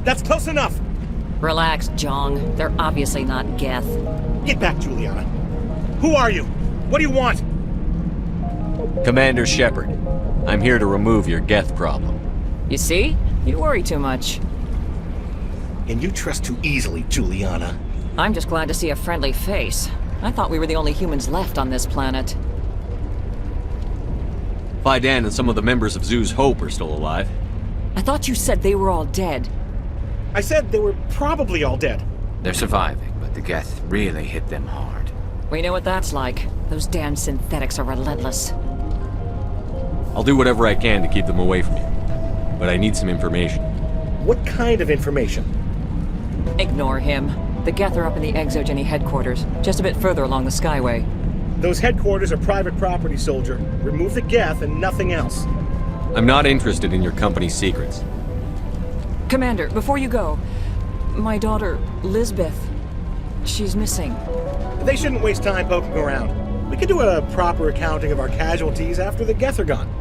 That's close enough! Relax, Jong. They're obviously not Geth. Get back, Juliana. Who are you? What do you want? Commander Shepard. I'm here to remove your Geth problem. You see? You worry too much. And you trust too easily, Juliana. I'm just glad to see a friendly face. I thought we were the only humans left on this planet. Fidan and some of the members of Zoo's Hope are still alive. I thought you said they were all dead. I said they were probably all dead. They're surviving, but the Geth really hit them hard. We know what that's like. Those damn synthetics are relentless. I'll do whatever I can to keep them away from you. But I need some information. What kind of information? Ignore him. The Geth are up in the Exogeny headquarters, just a bit further along the Skyway. Those headquarters are private property, soldier. Remove the Geth and nothing else. I'm not interested in your company's secrets. Commander, before you go, my daughter, Lisbeth, she's missing. They shouldn't waste time poking around. We could do a proper accounting of our casualties after the Geth are gone.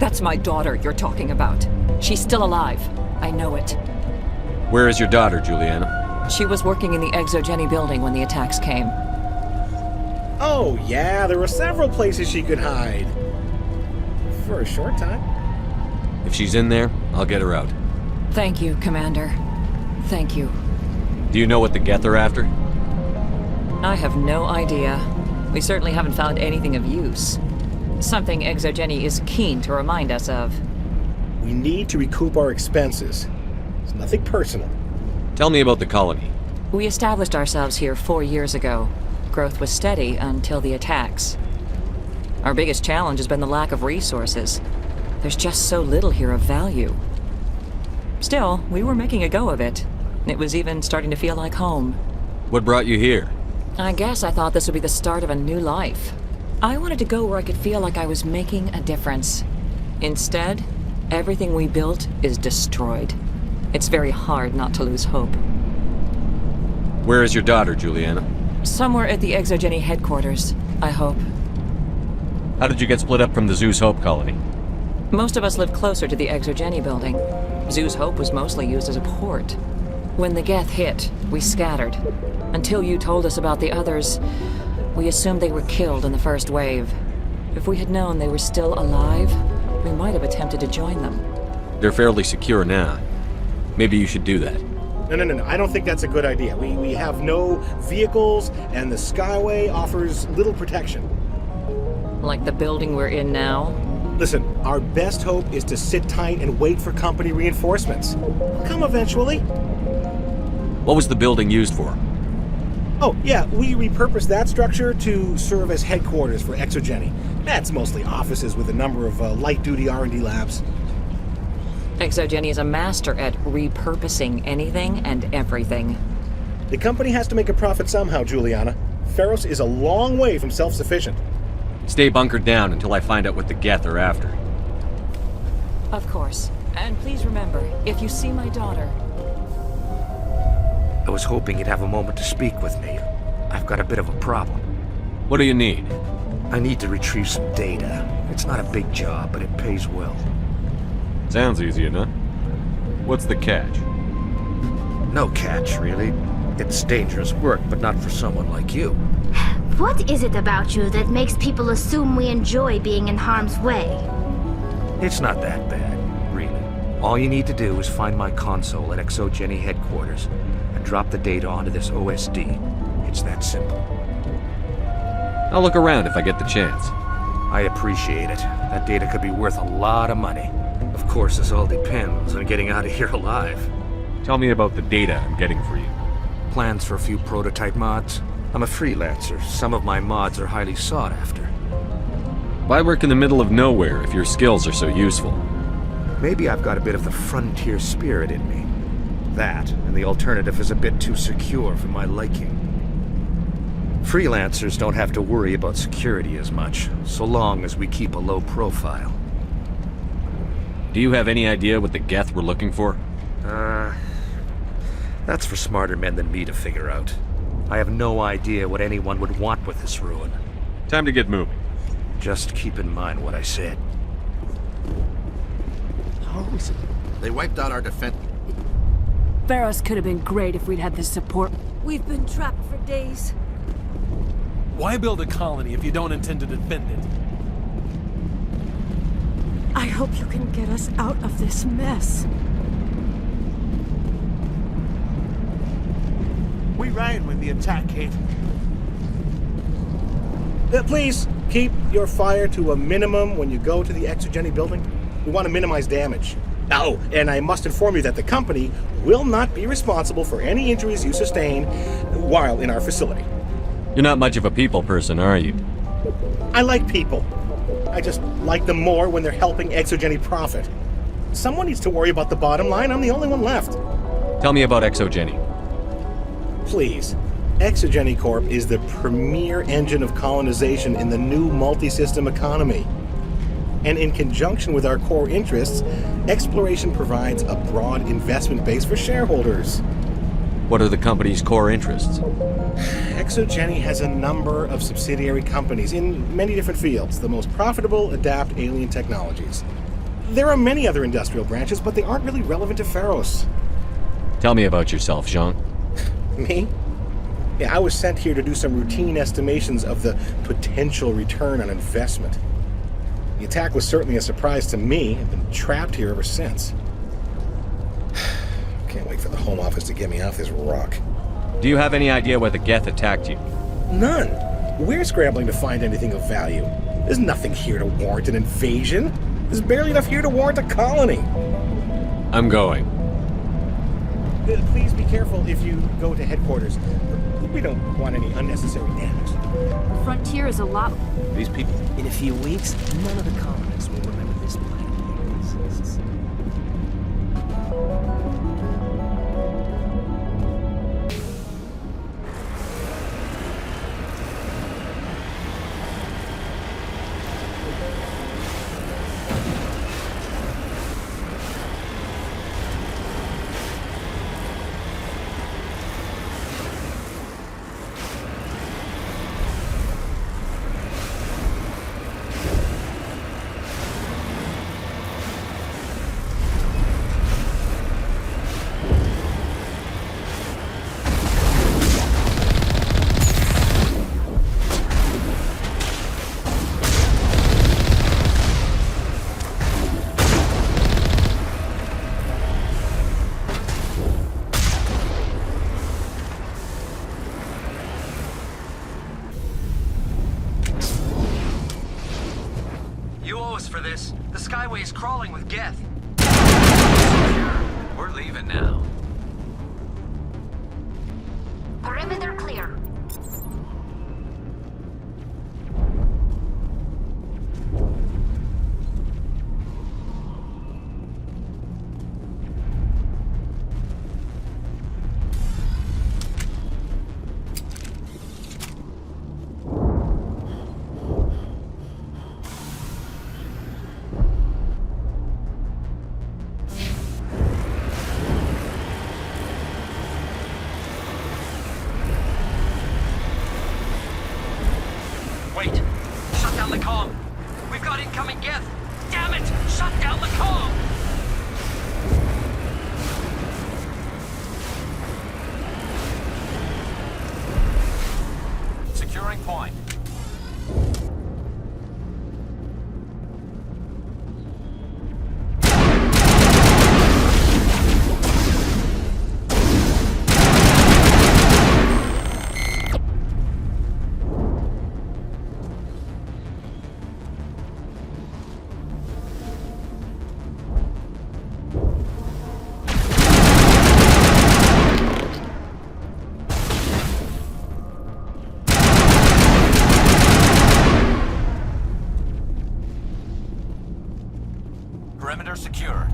That's my daughter you're talking about. She's still alive. I know it. Where is your daughter, Juliana? She was working in the Exogeny building when the attacks came. Oh, yeah, there were several places she could hide. For a short time. If she's in there, I'll get her out. Thank you, Commander. Thank you. Do you know what the Geth are after? I have no idea. We certainly haven't found anything of use. Something Exogeny is keen to remind us of. We need to recoup our expenses. It's nothing personal. Tell me about the colony. We established ourselves here 4 years ago. Growth was steady until the attacks. Our biggest challenge has been the lack of resources. There's just so little here of value. Still, we were making a go of it. It was even starting to feel like home. What brought you here? I guess I thought this would be the start of a new life. I wanted to go where I could feel like I was making a difference. Instead, everything we built is destroyed. It's very hard not to lose hope. Where is your daughter, Juliana? Somewhere at the Exogeny headquarters, I hope. How did you get split up from the Zeus Hope colony? Most of us lived closer to the Exogeny building. Zeus Hope was mostly used as a port. When the Geth hit, we scattered. Until you told us about the others, we assumed they were killed in the first wave. If we had known they were still alive, we might have attempted to join them. They're fairly secure now. Maybe you should do that. No. I don't think that's a good idea. We have no vehicles, and the Skyway offers little protection. Like the building we're in now? Listen, our best hope is to sit tight and wait for company reinforcements. They'll come eventually. What was the building used for? Oh, yeah, we repurposed that structure to serve as headquarters for Exogeny. That's mostly offices with a number of light-duty R&D labs. Exogeny is a master at repurposing anything and everything. The company has to make a profit somehow, Juliana. Feros is a long way from self-sufficient. Stay bunkered down until I find out what the Geth are after. Of course. And please remember, if you see my daughter... I was hoping you'd have a moment to speak with me. I've got a bit of a problem. What do you need? I need to retrieve some data. It's not a big job, but it pays well. Sounds easy enough. What's the catch? No catch, really. It's dangerous work, but not for someone like you. What is it about you that makes people assume we enjoy being in harm's way? It's not that bad, really. All you need to do is find my console at Exogeny headquarters and drop the data onto this OSD. It's that simple. I'll look around if I get the chance. I appreciate it. That data could be worth a lot of money. Of course, this all depends on getting out of here alive. Tell me about the data I'm getting for you. Plans for a few prototype mods? I'm a freelancer. Some of my mods are highly sought after. Why work in the middle of nowhere if your skills are so useful? Maybe I've got a bit of the frontier spirit in me. That, and the alternative is a bit too secure for my liking. Freelancers don't have to worry about security as much, so long as we keep a low profile. Do you have any idea what the Geth were looking for? That's for smarter men than me to figure out. I have no idea what anyone would want with this ruin. Time to get moving. Just keep in mind what I said. How is it? They wiped out our defense. Barrows could have been great if we'd had this support. We've been trapped for days. Why build a colony if you don't intend to defend it? I hope you can get us out of this mess. We ran when the attack hit. Please keep your fire to a minimum when you go to the Exogeny building. We want to minimize damage. Oh, and I must inform you that the company will not be responsible for any injuries you sustain while in our facility. You're not much of a people person, are you? I like people. I just like them more when they're helping Exogeny profit. Someone needs to worry about the bottom line. I'm the only one left. Tell me about Exogeny. Please. Exogeny Corp is the premier engine of colonization in the new multi-system economy. And in conjunction with our core interests, exploration provides a broad investment base for shareholders. What are the company's core interests? Exogeny has a number of subsidiary companies in many different fields. The most profitable adapt alien technologies. There are many other industrial branches, but they aren't really relevant to Pharos. Tell me about yourself, Jean. Me? Yeah, I was sent here to do some routine estimations of the potential return on investment. The attack was certainly a surprise to me. I've been trapped here ever since. Can't wait for the Home Office to get me off this rock. Do you have any idea why the Geth attacked you? None. We're scrambling to find anything of value. There's nothing here to warrant an invasion. There's barely enough here to warrant a colony. I'm going. Please be careful if you go to headquarters. We don't want any unnecessary damage. The frontier is a lot. These people... In a few weeks, none of the colonists will remember this planet exists. For this. The Skyway is crawling with Geth. We're leaving now. Perimeter clear. Wait! Shut down the comm! We've got incoming Geth! Damn it! Shut down the comm! Securing point. Perimeter secured.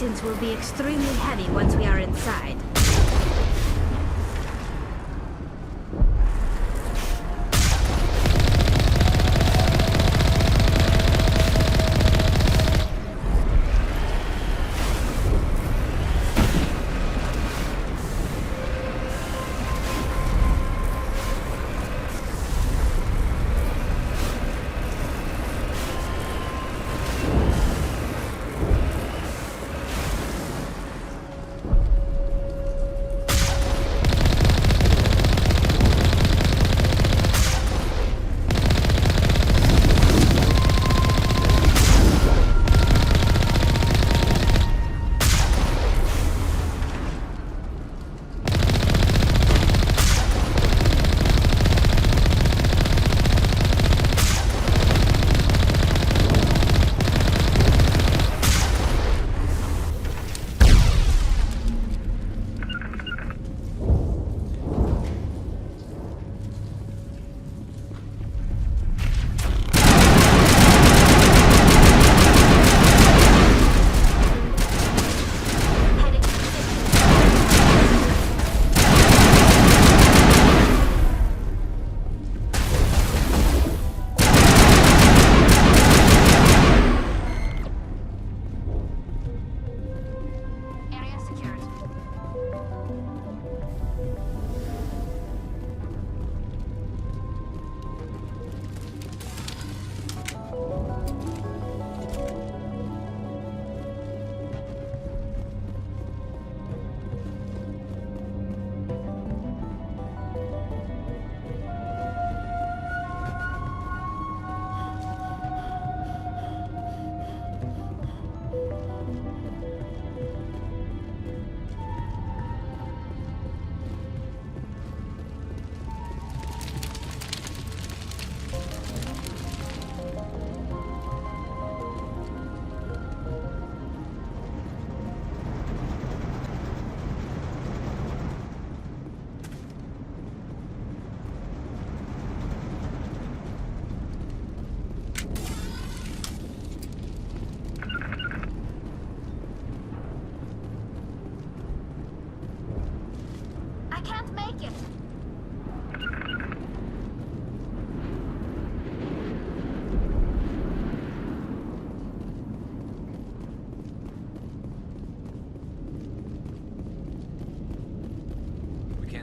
resistance will be extremely heavy once we are inside.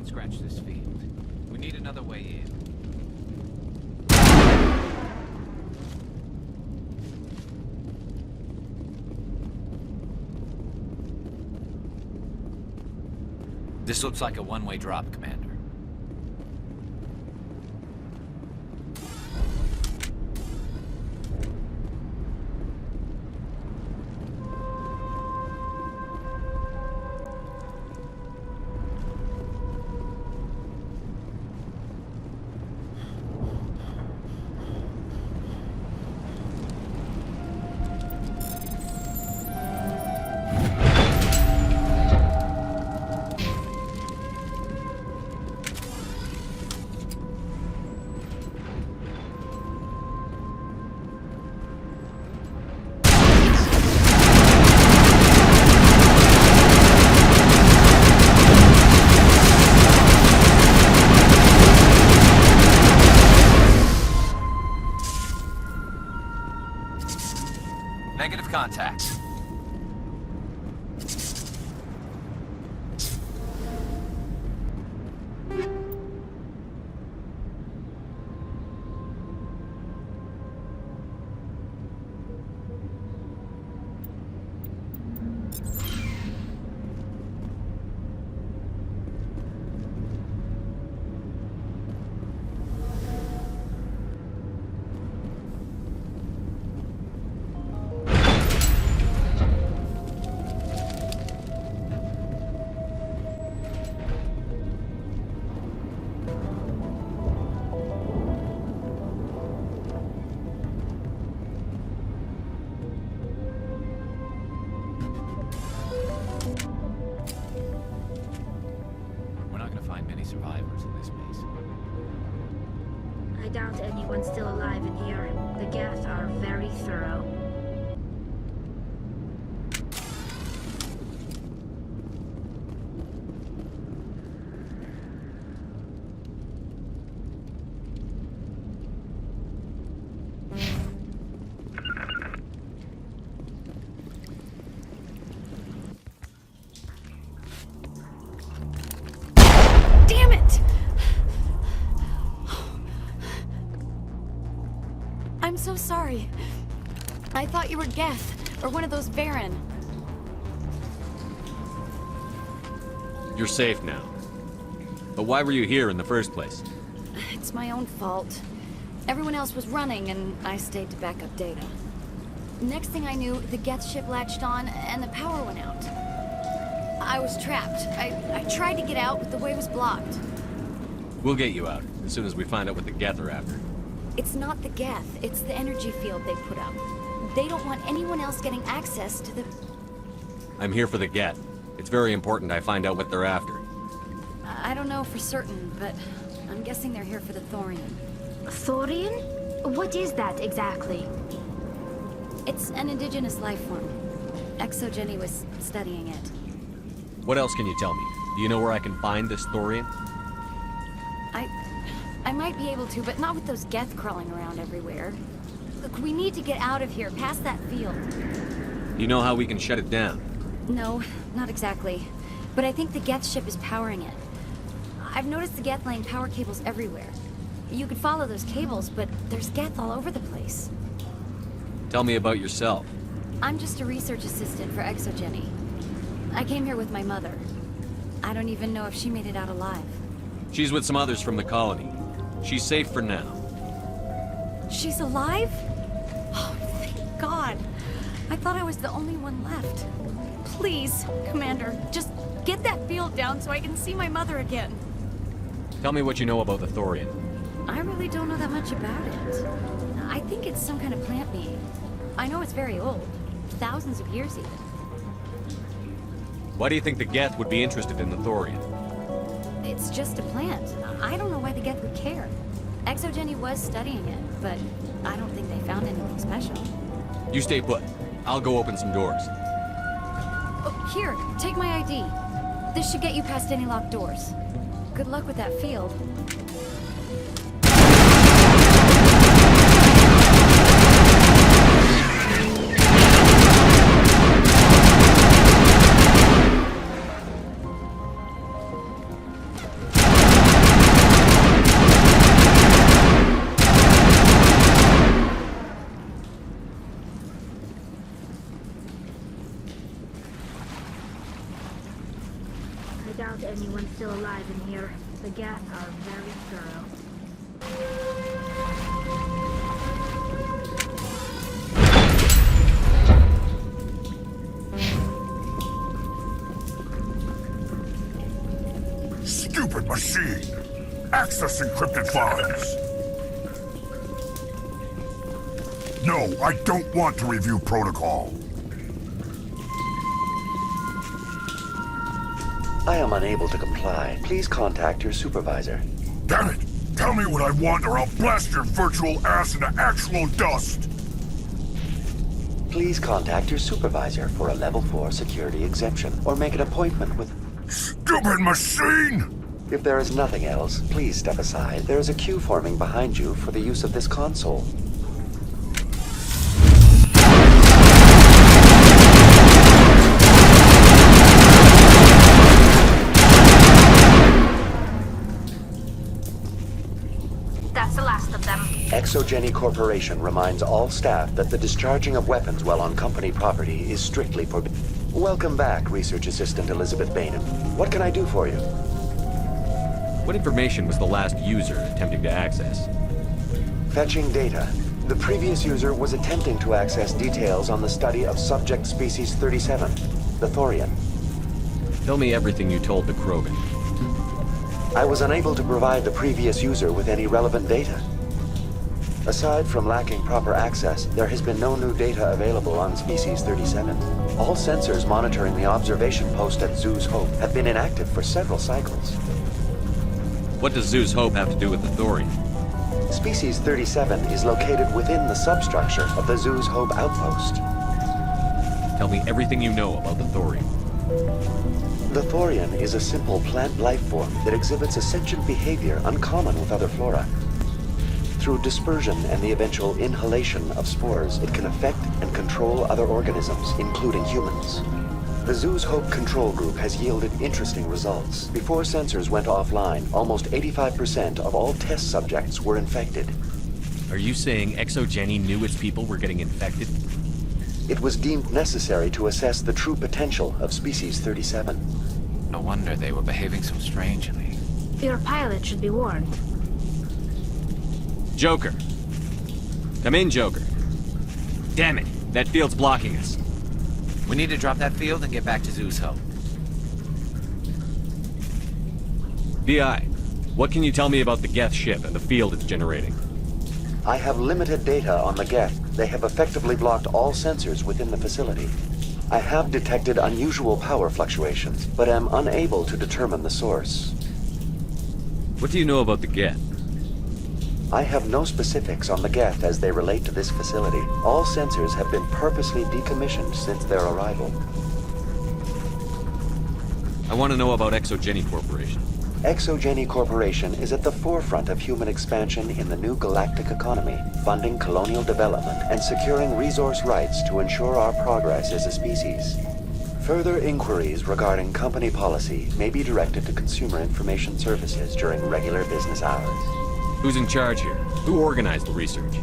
Scratch this field. We need another way in. This looks like a one-way drop, Commander. Negative contact. Survivors in this base. I doubt anyone's still alive in here. The geth are very thorough. Damn it! I'm so sorry. I thought you were Geth, or one of those Baron. You're safe now. But why were you here in the first place? It's my own fault. Everyone else was running, and I stayed to back up data. Next thing I knew, the Geth ship latched on, and the power went out. I was trapped. I tried to get out, but the way was blocked. We'll get you out, as soon as we find out what the Geth are after. It's not the Geth, it's the energy field they put up. They don't want anyone else getting access to the... I'm here for the Geth. It's very important I find out what they're after. I don't know for certain, but I'm guessing they're here for the Thorian. Thorian? What is that exactly? It's an indigenous life form. Exogeny was studying it. What else can you tell me? Do you know where I can find this Thorian? I might be able to, but not with those Geth crawling around everywhere. Look, we need to get out of here, past that field. Do you know how we can shut it down? No, not exactly. But I think the Geth ship is powering it. I've noticed the Geth laying power cables everywhere. You could follow those cables, but there's Geth all over the place. Tell me about yourself. I'm just a research assistant for Exogeny. I came here with my mother. I don't even know if she made it out alive. She's with some others from the colony. She's safe for now. She's alive? Oh, thank God. I thought I was the only one left. Please, Commander, just get that field down so I can see my mother again. Tell me what you know about the Thorian. I really don't know that much about it. I think it's some kind of plant being. I know it's very old. Thousands of years even. Why do you think the Geth would be interested in the Thorian? It's just a plant. I don't know why the Geth would care. Exogeny was studying it, but I don't think they found anything special. You stay put. I'll go open some doors. Oh, here, take my ID. This should get you past any locked doors. Good luck with that field. I doubt anyone's still alive in here. The Geth are very thorough. Stupid machine! Access encrypted files! No, I don't want to review protocol. I am unable to comply. Please contact your supervisor. Damn it! Tell me what I want or I'll blast your virtual ass into actual dust! Please contact your supervisor for a level 4 security exemption, or make an appointment with... Stupid machine! If there is nothing else, please step aside. There is a queue forming behind you for the use of this console. That's the last of them. Exogeny Corporation reminds all staff that the discharging of weapons while on company property is strictly forbidden. Welcome back, Research Assistant Elizabeth Bainham. What can I do for you? What information was the last user attempting to access? Fetching data. The previous user was attempting to access details on the study of subject species 37, the Thorian. Tell me everything you told the Krogan. I was unable to provide the previous user with any relevant data. Aside from lacking proper access, there has been no new data available on species 37. All sensors monitoring the observation post at Zeus Hope have been inactive for several cycles. What does Zeus Hope have to do with the Thorian? Species 37 is located within the substructure of the Zeus Hope outpost. Tell me everything you know about the Thorian. The Thorian is a simple plant life form that exhibits a sentient behavior uncommon with other flora. Through dispersion and the eventual inhalation of spores, it can affect and control other organisms, including humans. The Zoo's Hope control group has yielded interesting results. Before sensors went offline, almost 85% of all test subjects were infected. Are you saying ExoGeni knew its people were getting infected? It was deemed necessary to assess the true potential of Species 37. No wonder they were behaving so strangely. Your pilot should be warned. Joker. Come in, Joker. Damn it, that field's blocking us. We need to drop that field and get back to Zeus Hope. VI, what can you tell me about the Geth ship and the field it's generating? I have limited data on the Geth. They have effectively blocked all sensors within the facility. I have detected unusual power fluctuations, but am unable to determine the source. What do you know about the Geth? I have no specifics on the Geth as they relate to this facility. All sensors have been purposely decommissioned since their arrival. I want to know about ExoGeni Corporation. ExoGeni Corporation is at the forefront of human expansion in the new galactic economy, funding colonial development and securing resource rights to ensure our progress as a species. Further inquiries regarding company policy may be directed to Consumer Information Services during regular business hours. Who's in charge here? Who organized the research?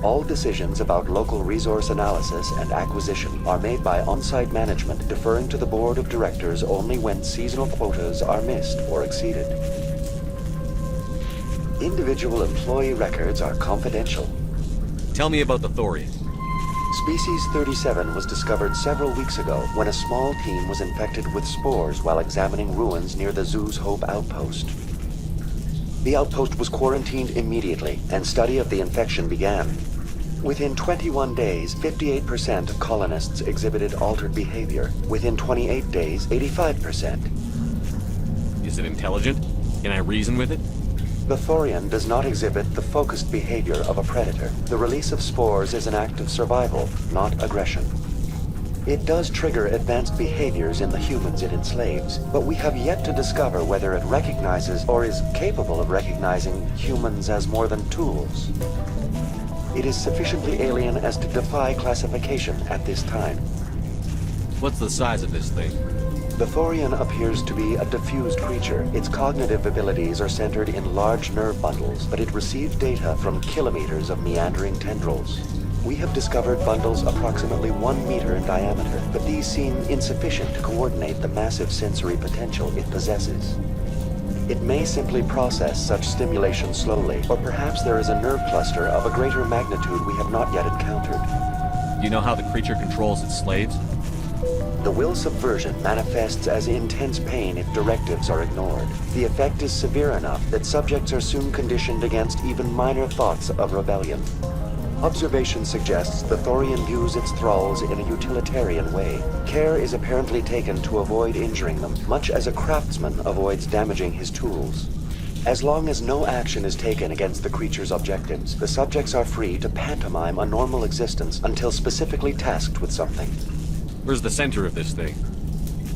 All decisions about local resource analysis and acquisition are made by on-site management, deferring to the board of directors only when seasonal quotas are missed or exceeded. Individual employee records are confidential. Tell me about the Thorian. Species 37 was discovered several weeks ago when a small team was infected with spores while examining ruins near the Zeus Hope outpost. The outpost was quarantined immediately, and study of the infection began. Within 21 days, 58% of colonists exhibited altered behavior. Within 28 days, 85%. Is it intelligent? Can I reason with it? The Thorian does not exhibit the focused behavior of a predator. The release of spores is an act of survival, not aggression. It does trigger advanced behaviors in the humans it enslaves, but we have yet to discover whether it recognizes or is capable of recognizing humans as more than tools. It is sufficiently alien as to defy classification at this time. What's the size of this thing? The Thorian appears to be a diffused creature. Its cognitive abilities are centered in large nerve bundles, but it receives data from kilometers of meandering tendrils. We have discovered bundles approximately 1 meter in diameter, but these seem insufficient to coordinate the massive sensory potential it possesses. It may simply process such stimulation slowly, or perhaps there is a nerve cluster of a greater magnitude we have not yet encountered. Do you know how the creature controls its slaves? The will subversion manifests as intense pain if directives are ignored. The effect is severe enough that subjects are soon conditioned against even minor thoughts of rebellion. Observation suggests the Thorian views its thralls in a utilitarian way. Care is apparently taken to avoid injuring them, much as a craftsman avoids damaging his tools. As long as no action is taken against the creature's objectives, the subjects are free to pantomime a normal existence until specifically tasked with something. Where's the center of this thing?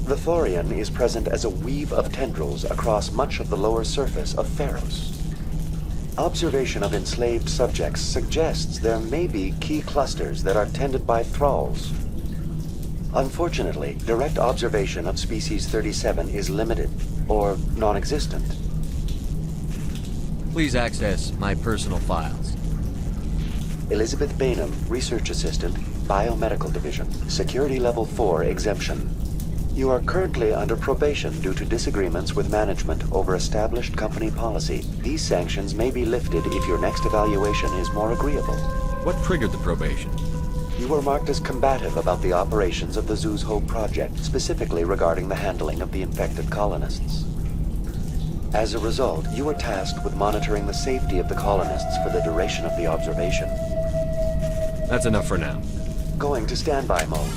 The Thorian is present as a weave of tendrils across much of the lower surface of Pharos. Observation of enslaved subjects suggests there may be key clusters that are tended by thralls. Unfortunately, direct observation of Species 37 is limited, or non-existent. Please access my personal files. Elizabeth Bainham, Research Assistant, Biomedical Division, Security Level 4 exemption. You are currently under probation due to disagreements with management over established company policy. These sanctions may be lifted if your next evaluation is more agreeable. What triggered the probation? You were marked as combative about the operations of the Zeus Hope project, specifically regarding the handling of the infected colonists. As a result, you were tasked with monitoring the safety of the colonists for the duration of the observation. That's enough for now. Going to standby mode.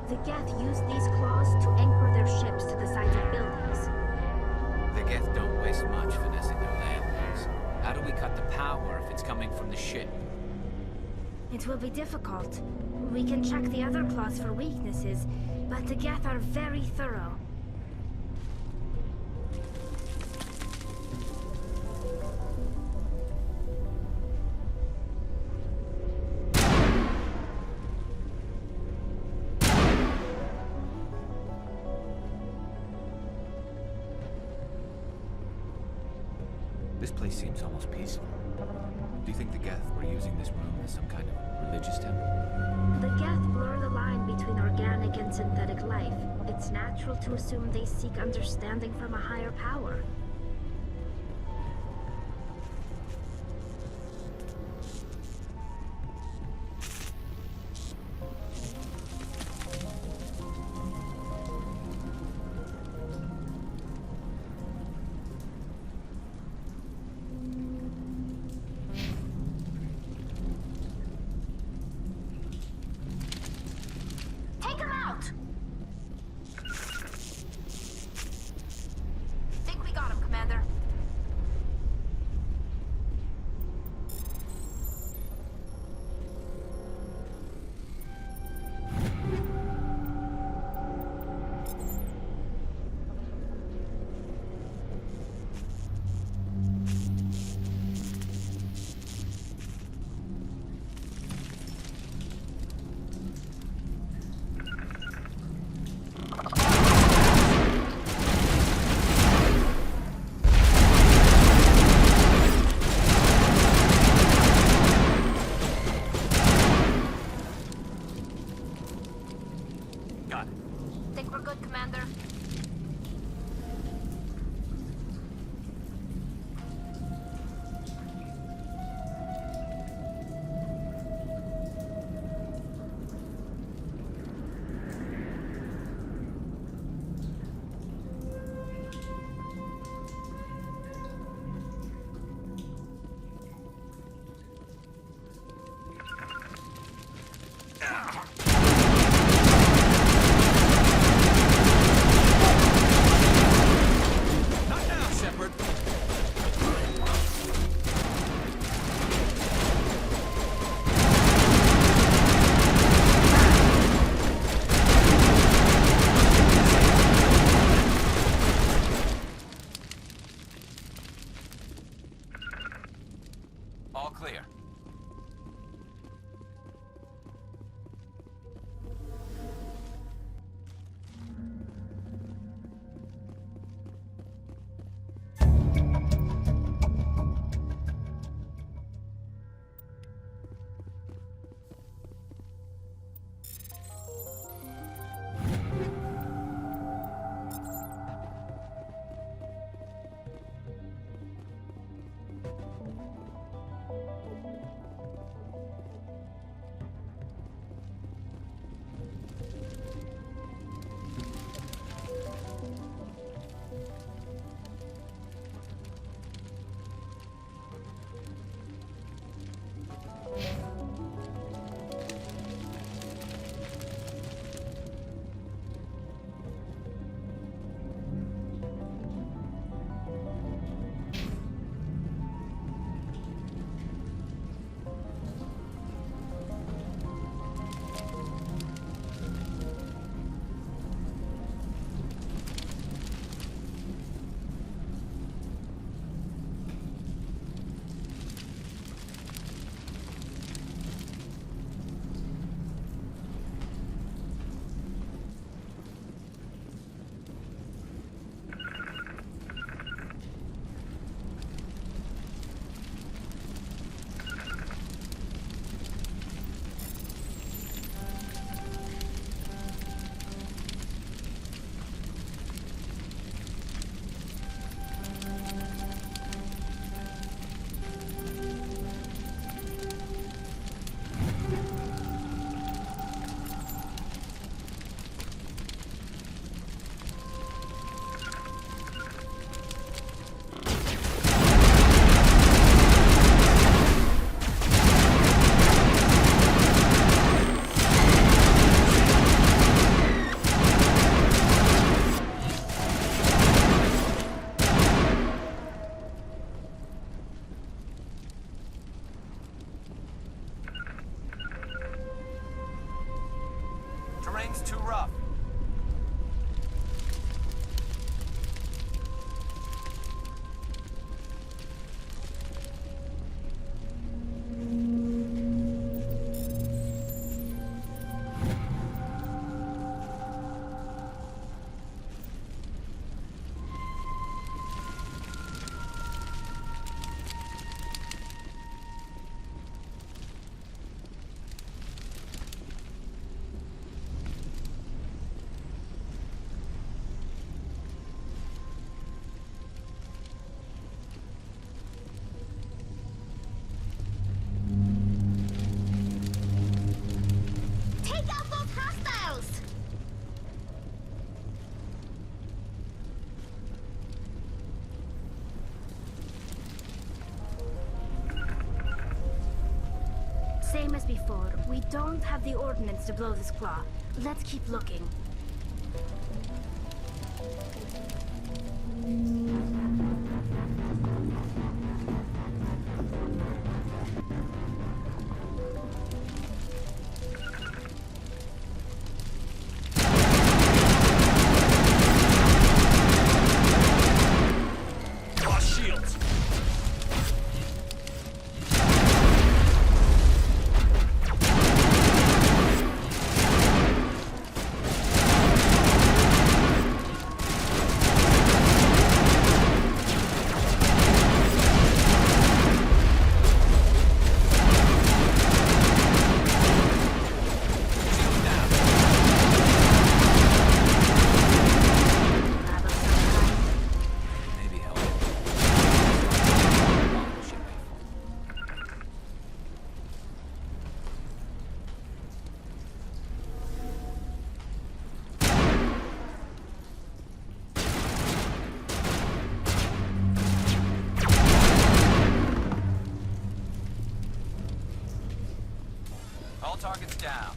The Geth used these claws to anchor their ships do we cut the power if it's coming from the ship? It will be difficult. We can check the other claws for weaknesses, but the Geth are very thorough. This place seems almost peaceful. Do you think the Geth were using this room as some kind of religious temple? The Geth blur the line between organic and synthetic life. It's natural to assume they seek understanding from a higher power. Take him out! Think we got him, Commander. Got it. Think we're good, Commander? Not now, Shepard! All clear. Terrain's too rough. Same as before, we don't have the ordnance to blow this claw. Let's keep looking. All targets down.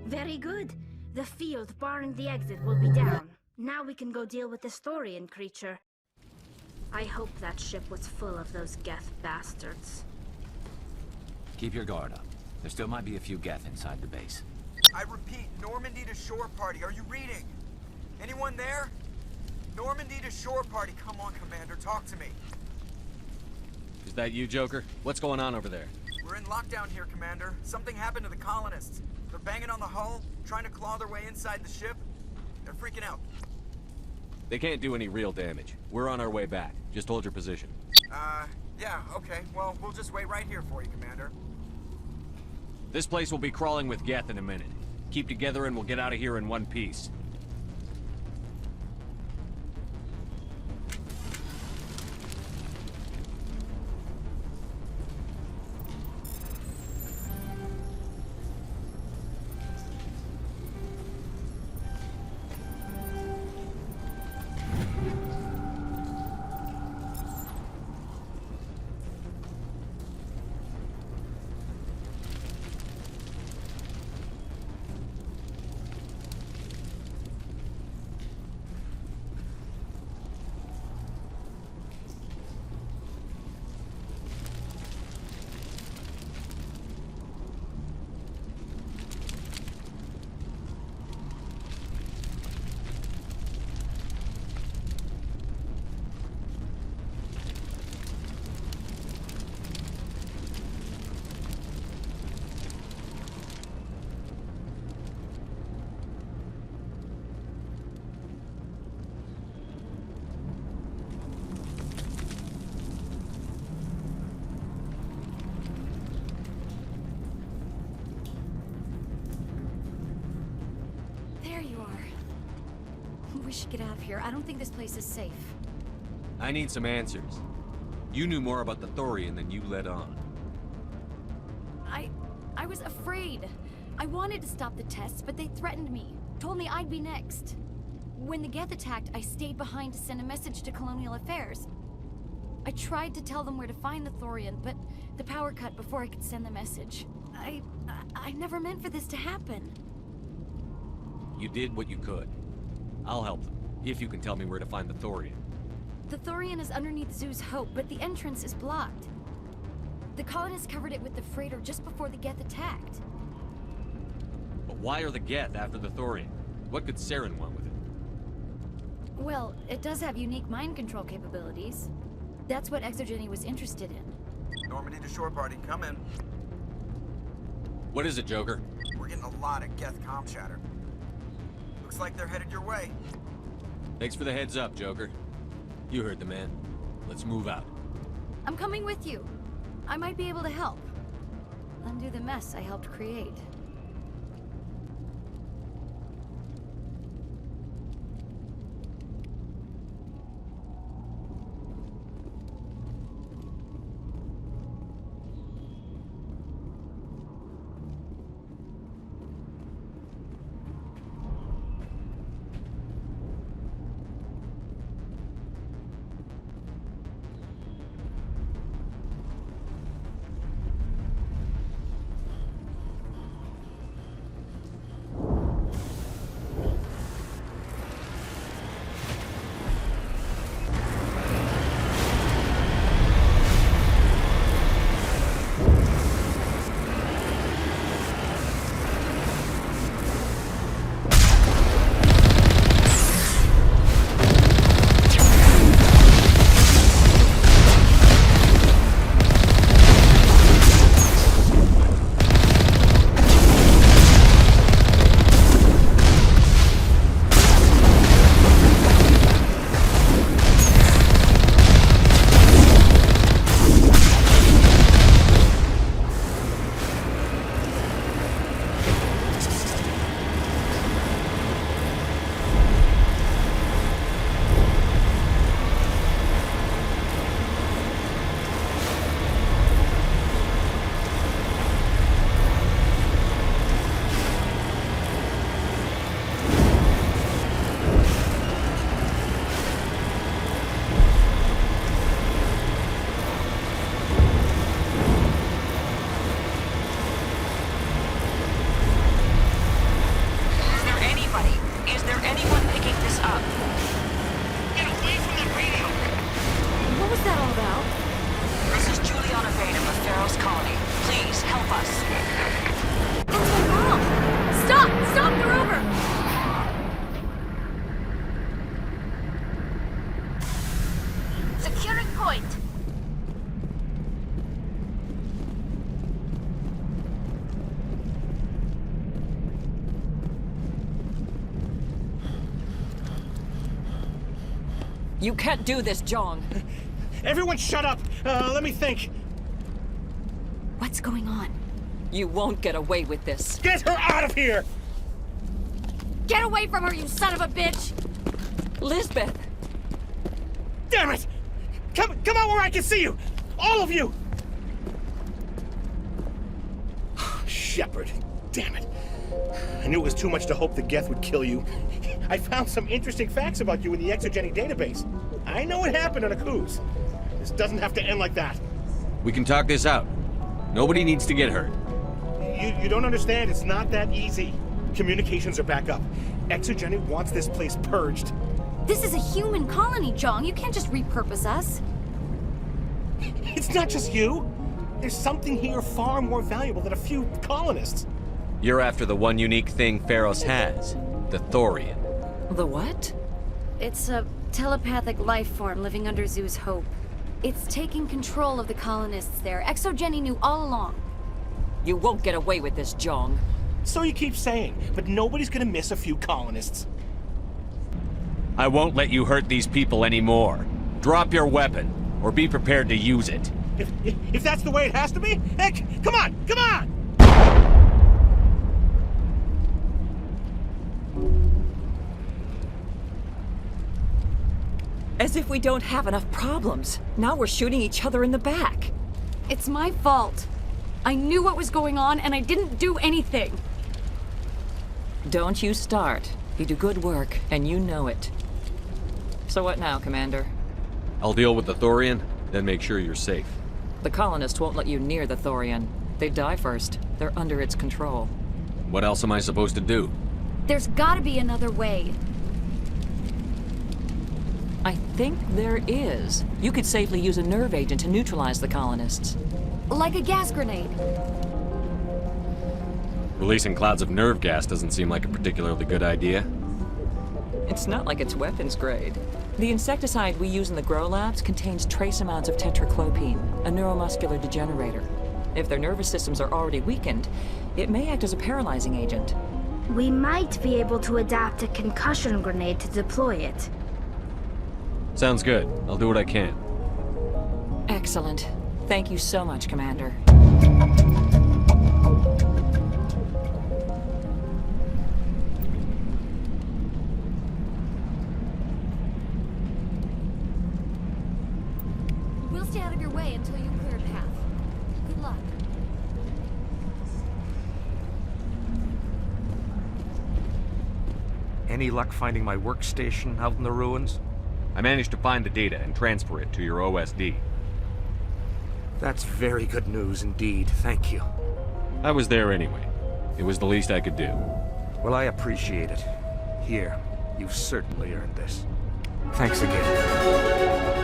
Very good. The field barring the exit will be down. Now we can go deal with this Thorian creature. I hope that ship was full of those Geth bastards. Keep your guard up. There still might be a few Geth inside the base. I repeat, Normandy to shore party. Are you reading? Anyone there? Normandy to shore party. Come on, Commander. Talk to me. Is that you, Joker? What's going on over there? We're in lockdown here, Commander. Something happened to the colonists. They're banging on the hull, trying to claw their way inside the ship. They're freaking out. They can't do any real damage. We're on our way back. Just hold your position. Yeah, okay. Well, we'll just wait right here for you, Commander. This place will be crawling with Geth in a minute. Keep together and we'll get out of here in one piece. We should get out of here. I don't think this place is safe. I need some answers. You knew more about the Thorian than you let on. I was afraid. I wanted to stop the tests, but they threatened me. Told me I'd be next. When the Geth attacked, I stayed behind to send a message to Colonial Affairs. I tried to tell them where to find the Thorian, but the power cut before I could send the message. I never meant for this to happen. You did what you could. I'll help them, if you can tell me where to find the Thorian. The Thorian is underneath Zeus Hope, but the entrance is blocked. The colonists covered it with the freighter just before the Geth attacked. But why are the Geth after the Thorian? What could Charon want with it? Well, it does have unique mind control capabilities. That's what Exogeny was interested in. Normandy to shore party, come in. What is it, Joker? We're getting a lot of Geth comm chatter. Looks like they're headed your way. Thanks for the heads up, Joker. You heard the man. Let's move out. I'm coming with you. I might be able to help. Undo the mess I helped create. You can't do this, John. Everyone shut up! Let me think. What's going on? You won't get away with this. Get her out of here! Get away from her, you son of a bitch! Lisbeth! Damn it! Come out where I can see you! All of you! Shepard, damn it. I knew it was too much to hope the Geth would kill you. I found some interesting facts about you in the exogenic database. I know it happened on a cruise. This doesn't have to end like that. We can talk this out. Nobody needs to get hurt. You don't understand. It's not that easy. Communications are back up. Exogenic wants this place purged. This is a human colony, Jong. You can't just repurpose us. It's not just you. There's something here far more valuable than a few colonists. You're after the one unique thing Pharos has, the Thorian. The what? It's a telepathic life form living under Zoo's Hope. It's taking control of the colonists there. Exogeny knew all along. You won't get away with this, Jong. So you keep saying, but nobody's gonna miss a few colonists. I won't let you hurt these people anymore. Drop your weapon, or be prepared to use it. If that's the way it has to be, heck, come on, come on! As if we don't have enough problems. Now we're shooting each other in the back. It's my fault. I knew what was going on, and I didn't do anything. Don't you start. You do good work, and you know it. So what now, Commander? I'll deal with the Thorian, then make sure you're safe. The colonists won't let you near the Thorian. They die first. They're under its control. What else am I supposed to do? There's gotta be another way. I think there is. You could safely use a nerve agent to neutralize the colonists. Like a gas grenade. Releasing clouds of nerve gas doesn't seem like a particularly good idea. It's not like it's weapons grade. The insecticide we use in the grow labs contains trace amounts of tetraclopine, a neuromuscular degenerator. If their nervous systems are already weakened, it may act as a paralyzing agent. We might be able to adapt a concussion grenade to deploy it. Sounds good. I'll do what I can. Excellent. Thank you so much, Commander. We'll stay out of your way until you clear a path. Good luck. Any luck finding my workstation out in the ruins? I managed to find the data and transfer it to your OSD. That's very good news indeed, thank you. I was there anyway. It was the least I could do. Well, I appreciate it. Here, you've certainly earned this. Thanks again.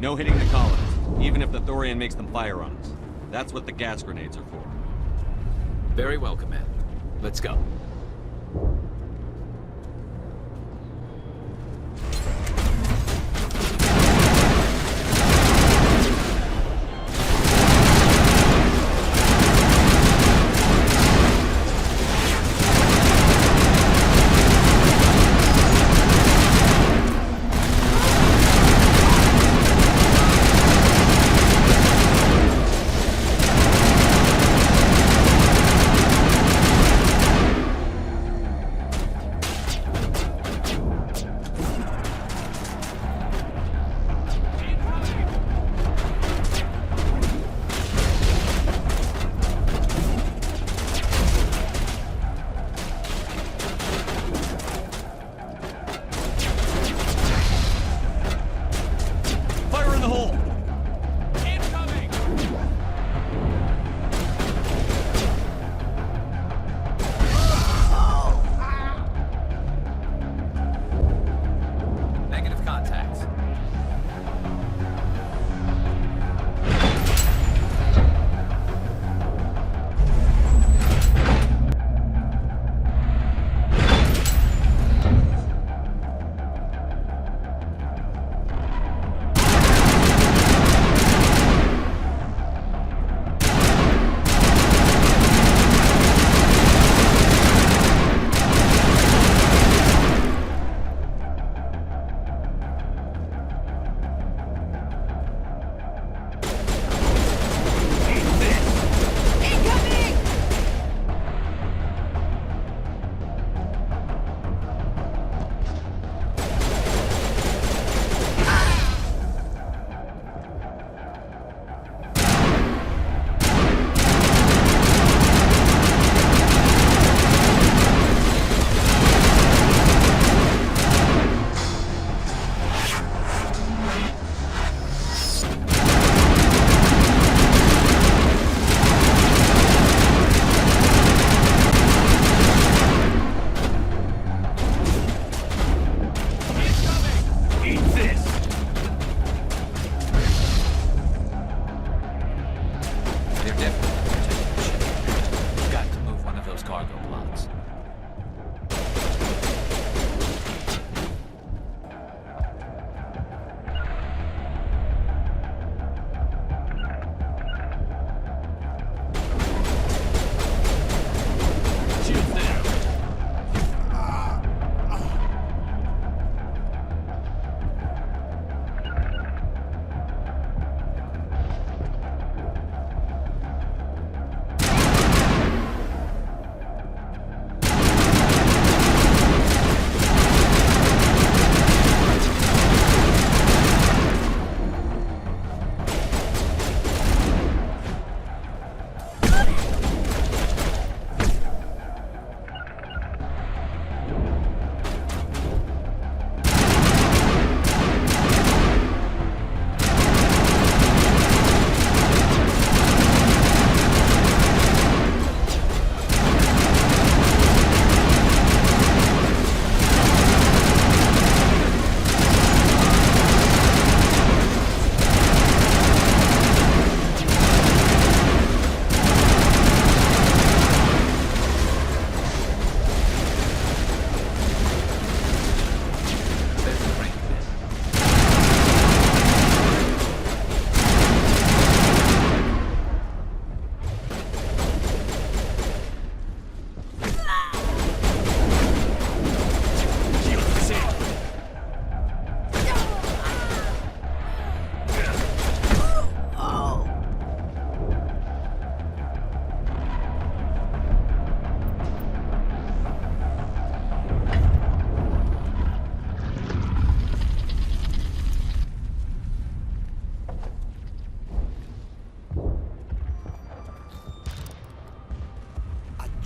No hitting the colonists, even if the Thorian makes them fire on us. That's what the gas grenades are for. Very well, Commander. Let's go.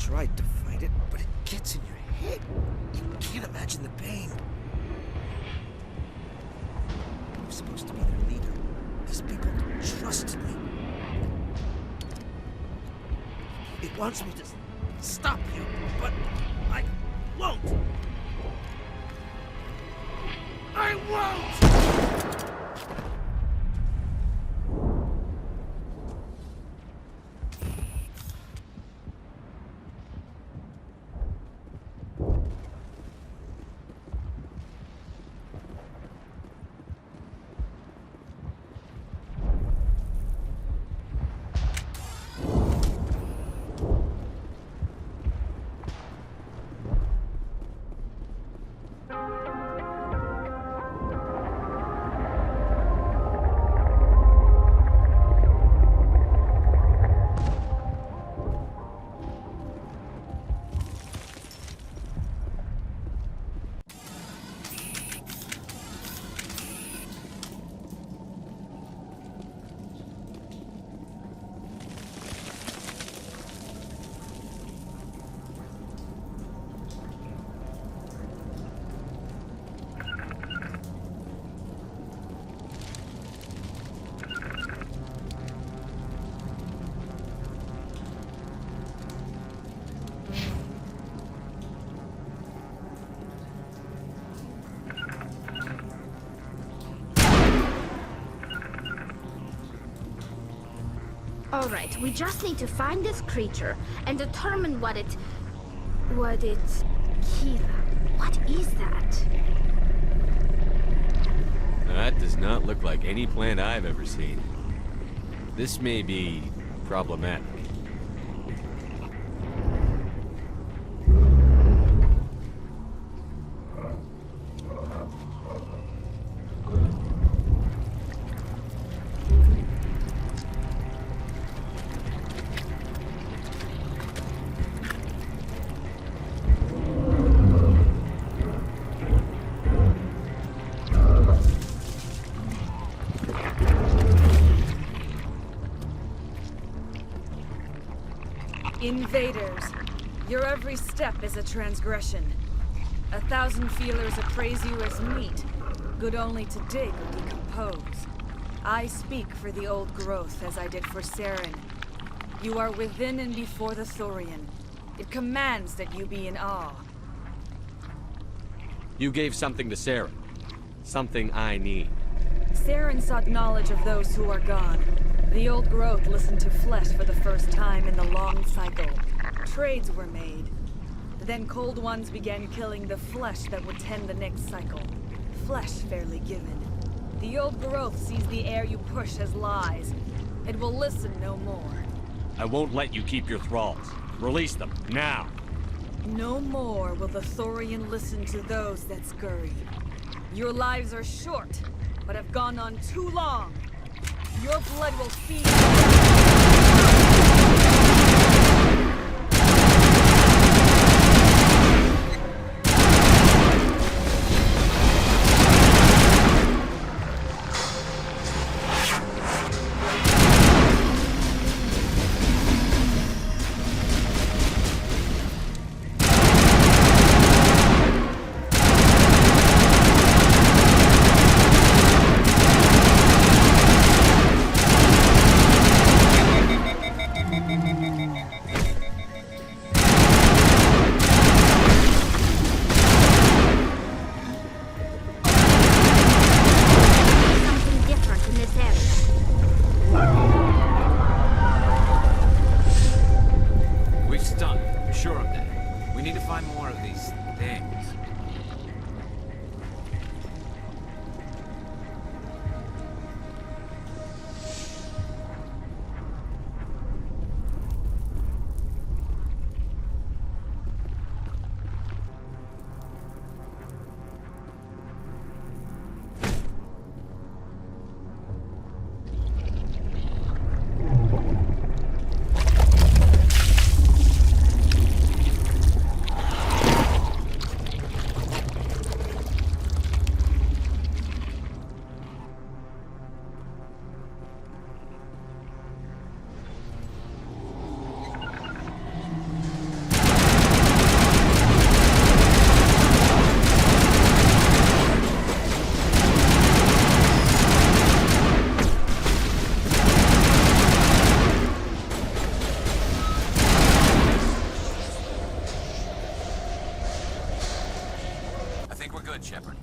tried to fight it, but it gets in your head. You can't imagine the pain. I'm supposed to be their leader. These people trusted me. It wants me to stop you, but I won't. I won't! All right, we just need to find this creature and determine what it... Kira, what is that? That does not look like any plant I've ever seen. This may be problematic. Invaders, your every step is a transgression. 1,000 feelers appraise you as meat, good only to dig or decompose. I speak for the old growth as I did for Charon. You are within and before the Thorian. It commands that you be in awe. You gave something to Charon. Something I need. Charon sought knowledge of those who are gone. The old growth listened to flesh for the first time in the long cycle. Trades were made. Then cold ones began killing the flesh that would tend the next cycle. Flesh fairly given. The old growth sees the air you push as lies. It will listen no more. I won't let you keep your thralls. Release them, now! No more will the Thorian listen to those that scurry. Your lives are short, but have gone on too long. Your blood will feed. Shepard.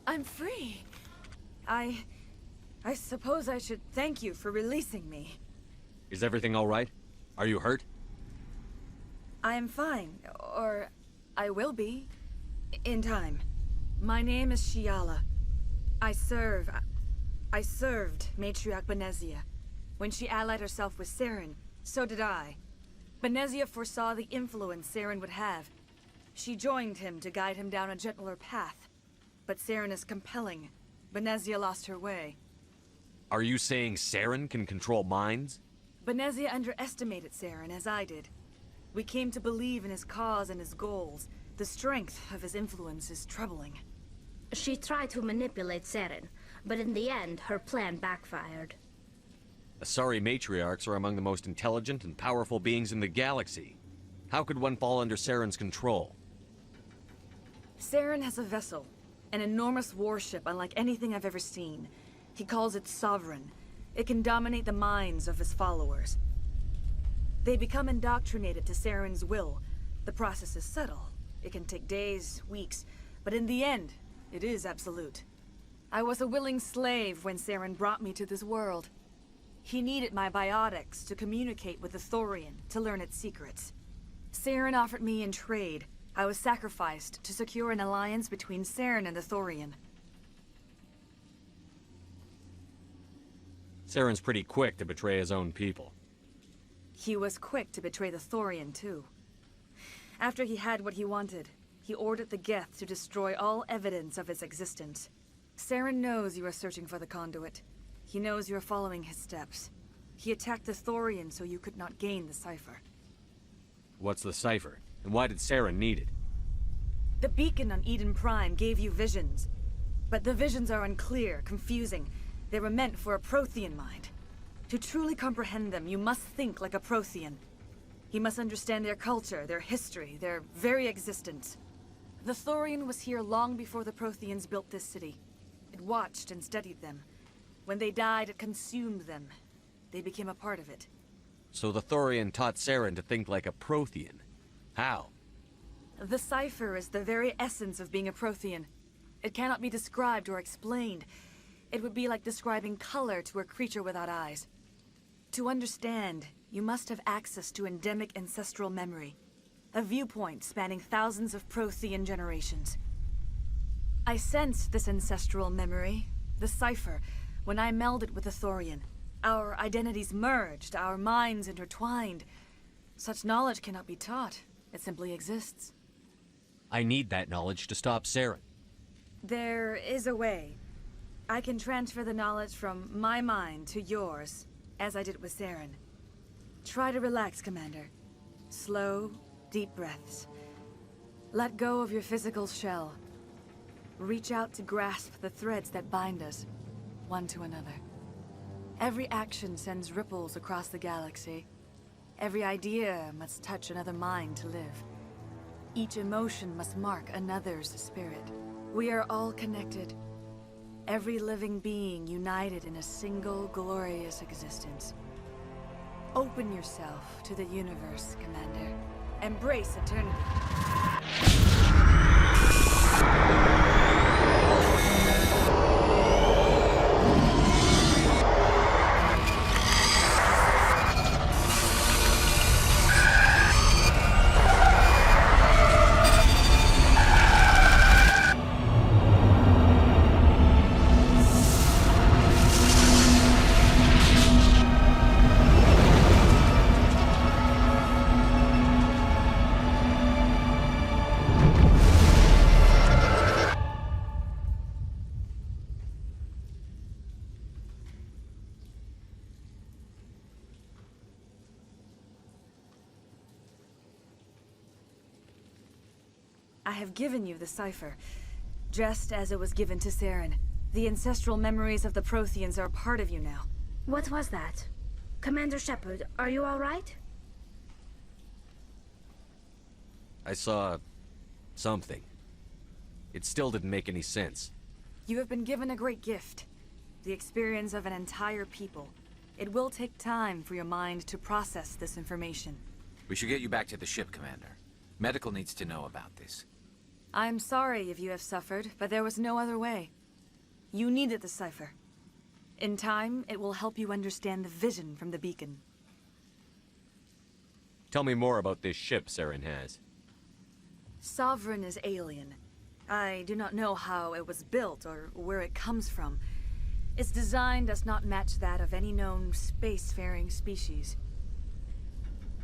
I'm free. I suppose I should thank you for releasing me. Is everything all right? Are you hurt? I am fine, or I will be, in time. My name is Shiala. I served Matriarch Benezia. When she allied herself with Charon, so did I. Benezia foresaw the influence Charon would have. She joined him to guide him down a gentler path. But Charon is compelling. Benezia lost her way. Are you saying Charon can control minds? Benezia underestimated Charon, as I did. We came to believe in his cause and his goals. The strength of his influence is troubling. She tried to manipulate Charon, but in the end, her plan backfired. Asari matriarchs are among the most intelligent and powerful beings in the galaxy. How could one fall under Charon's control? Charon has a vessel, an enormous warship unlike anything I've ever seen. He calls it Sovereign. It can dominate the minds of his followers. They become indoctrinated to Charon's will. The process is subtle. It can take days, weeks, but in the end, it is absolute. I was a willing slave when Charon brought me to this world. He needed my biotics to communicate with the Thorian, to learn its secrets. Charon offered me in trade. I was sacrificed to secure an alliance between Charon and the Thorian. Charon's pretty quick to betray his own people. He was quick to betray the Thorian, too. After he had what he wanted, he ordered the Geth to destroy all evidence of its existence. Charon knows you are searching for the conduit. He knows you are following his steps. He attacked the Thorian so you could not gain the cipher. What's the cipher? And why did Charon need it? The beacon on Eden Prime gave you visions. But the visions are unclear, confusing. They were meant for a Prothean mind. To truly comprehend them, you must think like a Prothean. You must understand their culture, their history, their very existence. The Thorian was here long before the Protheans built this city. It watched and studied them. When they died, it consumed them. They became a part of it. So the Thorian taught Charon to think like a Prothean. How? The cipher is the very essence of being a Prothean. It cannot be described or explained. It would be like describing color to a creature without eyes. To understand, you must have access to endemic ancestral memory. A viewpoint spanning thousands of Prothean generations. I sensed this ancestral memory, the cipher, when I melded with the Thorian. Our identities merged, our minds intertwined. Such knowledge cannot be taught. It simply exists. I need that knowledge to stop Charon. There is a way. I can transfer the knowledge from my mind to yours, as I did with Charon. Try to relax, Commander. Slow, deep breaths. Let go of your physical shell. Reach out to grasp the threads that bind us, one to another. Every action sends ripples across the galaxy. Every idea must touch another mind to live. Each emotion must mark another's spirit. We are all connected. Every living being united in a single glorious existence. Open yourself to the universe, Commander. Embrace eternity. I have given you the cipher, just as it was given to Charon. The ancestral memories of the Protheans are a part of you now. What was that? Commander Shepard, are you all right? I saw... something. It still didn't make any sense. You have been given a great gift. The experience of an entire people. It will take time for your mind to process this information. We should get you back to the ship, Commander. Medical needs to know about this. I'm sorry if you have suffered, but there was no other way. You needed the cipher. In time, it will help you understand the vision from the beacon. Tell me more about this ship Charon has. Sovereign is alien. I do not know how it was built or where it comes from. Its design does not match that of any known spacefaring species.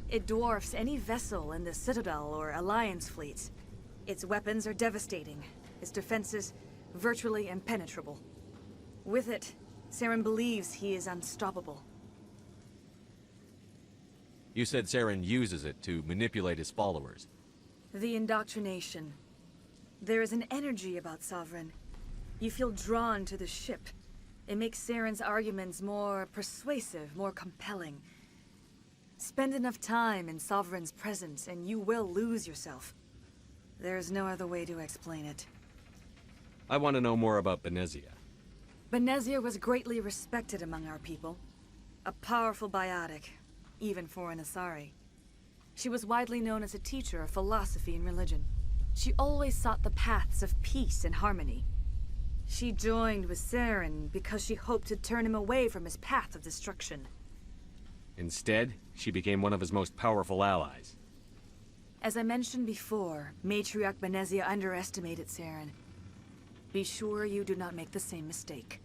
It dwarfs any vessel in the Citadel or Alliance fleets. Its weapons are devastating, its defenses virtually impenetrable. With it, Charon believes he is unstoppable. You said Charon uses it to manipulate his followers. The indoctrination. There is an energy about Sovereign. You feel drawn to the ship. It makes Charon's arguments more persuasive, more compelling. Spend enough time in Sovereign's presence and you will lose yourself. There is no other way to explain it. I want to know more about Benezia. Benezia was greatly respected among our people. A powerful biotic, even for an Asari. She was widely known as a teacher of philosophy and religion. She always sought the paths of peace and harmony. She joined with Charon because she hoped to turn him away from his path of destruction. Instead, she became one of his most powerful allies. As I mentioned before, Matriarch Benezia underestimated Charon. Be sure you do not make the same mistake.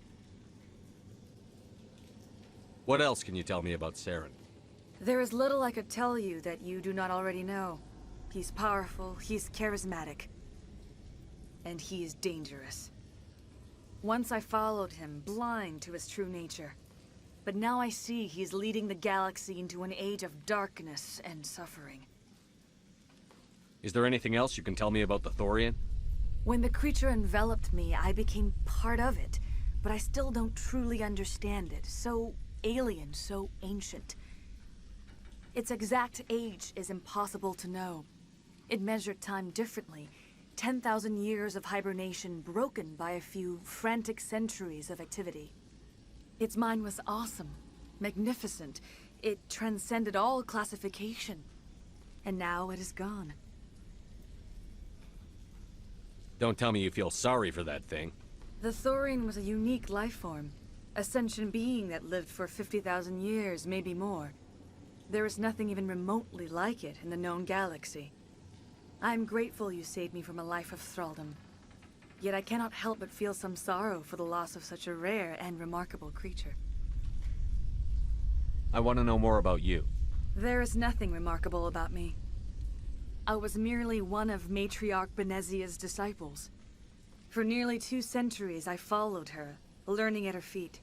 What else can you tell me about Charon? There is little I could tell you that you do not already know. He's powerful, he's charismatic, and he is dangerous. Once I followed him, blind to his true nature. But now I see he's leading the galaxy into an age of darkness and suffering. Is there anything else you can tell me about the Thorian? When the creature enveloped me, I became part of it, but I still don't truly understand it. So alien, so ancient. Its exact age is impossible to know. It measured time differently. 10,000 years of hibernation broken by a few frantic centuries of activity. Its mind was awesome, magnificent. It transcended all classification. And now it is gone. Don't tell me you feel sorry for that thing. The Thorian was a unique life form. A sentient being that lived for 50,000 years, maybe more. There is nothing even remotely like it in the known galaxy. I'm grateful you saved me from a life of thraldom. Yet I cannot help but feel some sorrow for the loss of such a rare and remarkable creature. I want to know more about you. There is nothing remarkable about me. I was merely one of Matriarch Benezia's disciples. For nearly 2 centuries I followed her, learning at her feet.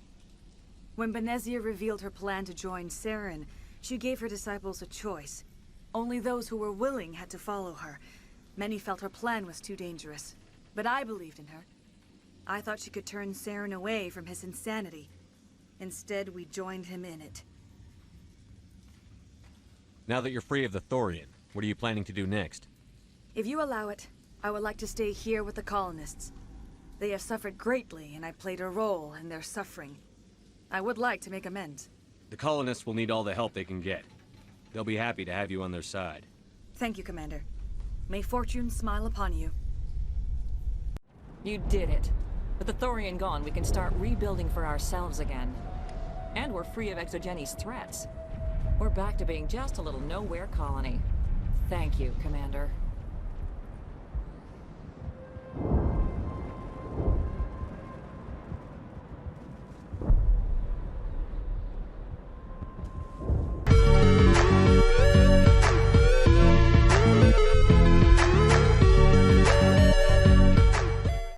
When Benezia revealed her plan to join Charon, she gave her disciples a choice. Only those who were willing had to follow her. Many felt her plan was too dangerous, but I believed in her. I thought she could turn Charon away from his insanity. Instead, we joined him in it. Now that you're free of the Thorian, what are you planning to do next? If you allow it, I would like to stay here with the colonists. They have suffered greatly, and I played a role in their suffering. I would like to make amends. The colonists will need all the help they can get. They'll be happy to have you on their side. Thank you, Commander. May fortune smile upon you. You did it. With the Thorian gone, we can start rebuilding for ourselves again. And we're free of Exogeni's threats. We're back to being just a little nowhere colony. Thank you, Commander.